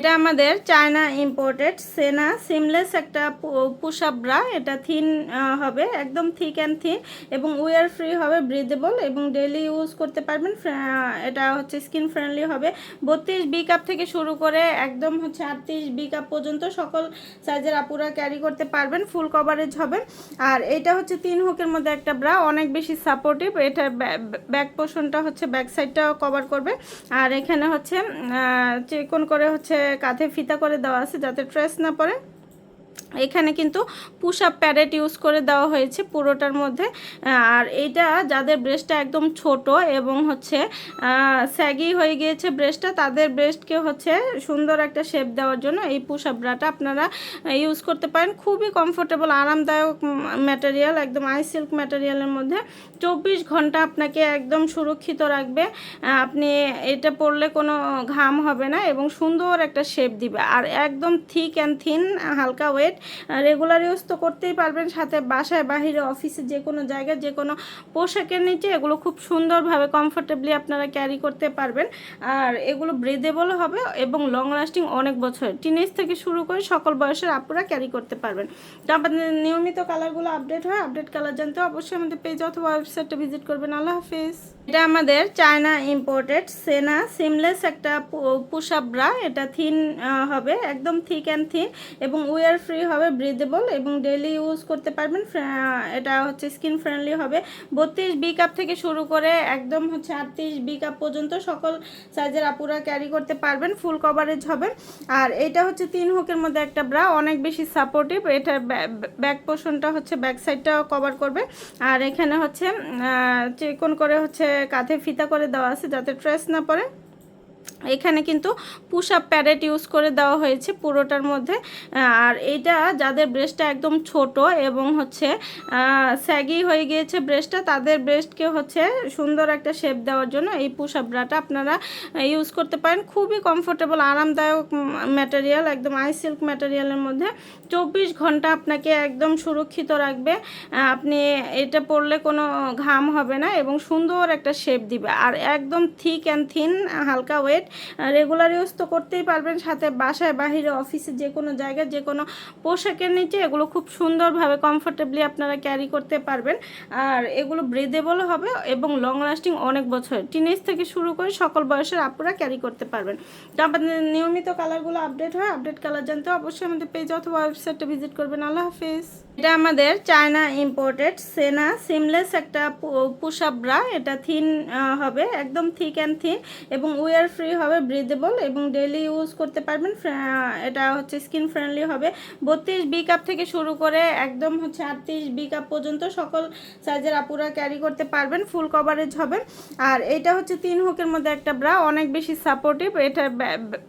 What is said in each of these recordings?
এটা আমাদের China imported সেনা সিমলেস একটা পুশ আপ ব্রা। এটা থিন হবে, একদম থিক অ্যান্ড থিন এবং ওয়ার ফ্রি হবে, ব্রিদেবল এবং ডেইলি ইউজ করতে পারবেন। এটা হচ্ছে স্কিন ফ্রেন্ডলি হবে। 32 বি কাপ থেকে শুরু করে একদম হচ্ছে 38 বি কাপ পর্যন্ত সকল সাইজের আপুরা ক্যারি করতে পারবেন। ফুল কভারেজ হবে। আর এটা হচ্ছে 3 হুকের মধ্যে একটা ব্রা, অনেক বেশি সাপোর্টিভ। এটা ব্যাক পোর্শনটা হচ্ছে ব্যাক সাইডটাও কভার করবে। আর এখানে হচ্ছে চিকন করে হচ্ছে কাঁধে ফিতা করে দেওয়া আছে যাতে ট্রেস না পড়ে। এখানে কিন্তু পুশ আপ প্যাডেট ইউজ করে দেওয়া হয়েছে পুরোটার মধ্যে। আর এইটা যাদের ব্রেস্টটা একদম ছোট এবং হচ্ছে স্যাগি হয়ে গিয়েছে ব্রেস্টটা, তাদের ব্রেস্টকে হচ্ছে সুন্দর একটা শেপ দেওয়ার জন্য এই পুশ আপ ব্রাটা আপনারা ইউজ করতে পারেন। খুবই কমফোর্টেবল, আরামদায়ক ম্যাটেরিয়াল, একদম আই সিল্ক ম্যাটেরিয়ালের মধ্যে 24 ঘন্টা আপনাকে একদম সুরক্ষিত রাখবে। আপনি এটা পরলে কোনো ঘাম হবে না এবং সুন্দর একটা শেপ দিবে। আর একদম থিক অ্যান্ড থিন, হালকা ওয়েট, রেগুলার ইউজ তো করতেই পারবেন, সাথে বাসায় বাহিরে অফিসে যে কোনো জায়গায় যে কোনো পোশাকের নিচে এগুলো খুব সুন্দরভাবে কমফোর্টেবলি আপনারা ক্যারি করতে পারবেন। আর এগুলো ব্রিদেবল হবে এবং লং লাস্টিং অনেক বছর, টিনেজ থেকে শুরু করে সকল বয়সের আপুরা ক্যারি করতে পারবেন। তো আপনাদের নিয়মিত কালারগুলো আপডেট হয়, আপডেট কালার জানতে অবশ্যই আমাদের পেজ অথবা ওয়েবসাইটটা ভিজিট করবেন। আল্লাহ হাফিজ। এটা আমাদের চায়না ইম্পোর্টেড সেনা সিমলেস একটা পুশ আপ ব্রা। এটা থিন হবে, একদম থিক অ্যান্ড থিন এবং ওয়ার ফ্রি হবে, ব্রিদেবল এবং ডেইলি ইউজ করতে পারবেন। এটা হচ্ছে স্কিন ফ্রেন্ডলি হবে। 32 বি কাপ থেকে শুরু করে একদম হচ্ছে 38 বি কাপ পর্যন্ত সকল সাইজের আপুরা ক্যারি করতে পারবেন। ফুল কভারেজ হবে। আর এটা হচ্ছে 3 হুকের মধ্যে একটা ব্রা, অনেক বেশি সাপোর্টিভ। এটা ব্যাক পোর্শনটা হচ্ছে ব্যাক সাইডটাও কভার করবে। আর এখানে হচ্ছে চিকন করে হচ্ছে কাঁধে ফিতা করে দেওয়া আছে যাতে ট্রেস না পড়ে। এখানে কিন্তু পুশ আপ প্যাডেট ইউজ করে দেওয়া হয়েছে পুরোটার মধ্যে। আর এইটা যাদের ব্রেস্টটা একদম ছোট এবং হচ্ছে স্যাগি হয়ে গিয়েছে ব্রেস্টটা, তাদের ব্রেস্টকে হচ্ছে সুন্দর একটা শেপ দেওয়ার জন্য এই পুশ আপ ব্রাটা আপনারা ইউজ করতে পারেন। খুবই কমফোর্টেবল, আরামদায়ক ম্যাটেরিয়াল, একদম আই সিল্ক ম্যাটেরিয়ালের মধ্যে 24 ঘন্টা আপনাকে একদম সুরক্ষিত রাখবে। আপনি এটা পরলে কোনো ঘাম হবে না এবং সুন্দর একটা শেপ দিবে। আর একদম থিক অ্যান্ড থিন, হালকা ওয়েট, রেগুলার ইউজ তো করতেই পারবেন, সাথে বাসায় বাহিরে অফিসে যে কোনো জায়গায় যে কোনো পোশাকের নিচে এগুলো খুব সুন্দরভাবে কমফোর্টেবলি আপনারা ক্যারি করতে পারবেন। আর এগুলো ব্রিদেবল হবে এবং লং লাস্টিং অনেক বছর, টিনেজ থেকে শুরু করে সকল বয়সের আপুরা ক্যারি করতে পারবেন। তো আপনাদের নিয়মিত কালারগুলো আপডেট হয়, আপডেট কালার জানতে অবশ্যই আমাদের পেজ অথবা ওয়েবসাইটটা ভিজিট করবেন। আল্লাহ হাফিজ। এটা আমাদের চায়না ইম্পোর্টেড সেনা সিমলেস একটা পুশ আপ ব্রা। এটা থিন হবে, একদম থিক অ্যান্ড থিন এবং ওয়ার ফ্রি হবে, ব্রিদেবল এবং ডেইলি ইউজ করতে পারবেন। এটা হচ্ছে স্কিন ফ্রেন্ডলি হবে। 32 বি কাপ থেকে শুরু করে একদম হচ্ছে 38 বি কাপ পর্যন্ত সকল সাইজের আপুরা ক্যারি করতে পারবেন। ফুল কভারেজ হবে। আর এটা হচ্ছে 3 হুকের মধ্যে একটা ব্রা, অনেক বেশি সাপোর্টিভ। এটা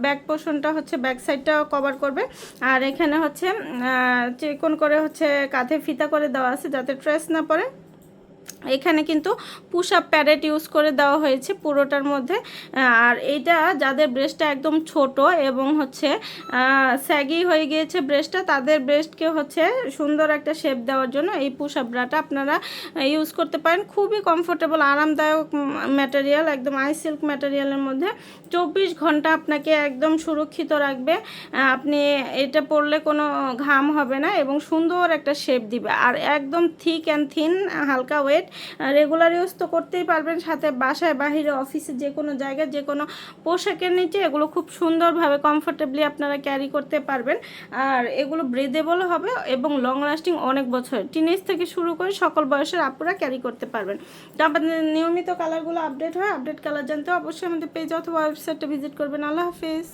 ব্যাক পোর্শনটা হচ্ছে ব্যাক সাইডটাও কভার করবে। আর এখানে হচ্ছে চিকন করে হচ্ছে কাঁধে ফিতা করে দেওয়া আছে যাতে ট্রেস না পড়ে। এখানে কিন্তু পুশ আপ প্যাডেট ইউজ করে দেওয়া হয়েছে পুরোটার মধ্যে। আর এইটা যাদের ব্রেস্টটা একদম ছোট এবং হচ্ছে স্যাগি হয়ে গিয়েছে ব্রেস্টটা, তাদের ব্রেস্টকে হচ্ছে সুন্দর একটা শেপ দেওয়ার জন্য এই পুশ আপ ব্রাটা আপনারা ইউজ করতে পারেন। খুবই কমফোর্টেবল, আরামদায়ক ম্যাটেরিয়াল, একদম আই সিল্ক ম্যাটেরিয়ালের মধ্যে 24 ঘন্টা আপনাকে একদম সুরক্ষিত রাখবে। আপনি এটা পরলে কোনো ঘাম হবে না এবং সুন্দর একটা শেপ দিবে। আর একদম থিক অ্যান্ড থিন, হালকা ওয়েট, রেগুলার ইউজ তো করতেই পারবেন, সাথে বাসায় বাহিরে অফিসে যে কোনো জায়গায় যে কোনো পোশাকের নিচে এগুলো খুব সুন্দরভাবে কমফোর্টেবলি আপনারা ক্যারি করতে পারবেন। আর এগুলো ব্রিদেবল হবে এবং লং লাস্টিং অনেক বছর, টিনেজ থেকে শুরু করে সকল বয়সের আপুরা ক্যারি করতে পারবেন। তো আপনাদের নিয়মিত কালারগুলো আপডেট হয়, আপডেট কালার জানতে অবশ্যই আমাদের পেজ অথবা ওয়েবসাইটটা ভিজিট করবেন। আল্লাহ হাফিজ।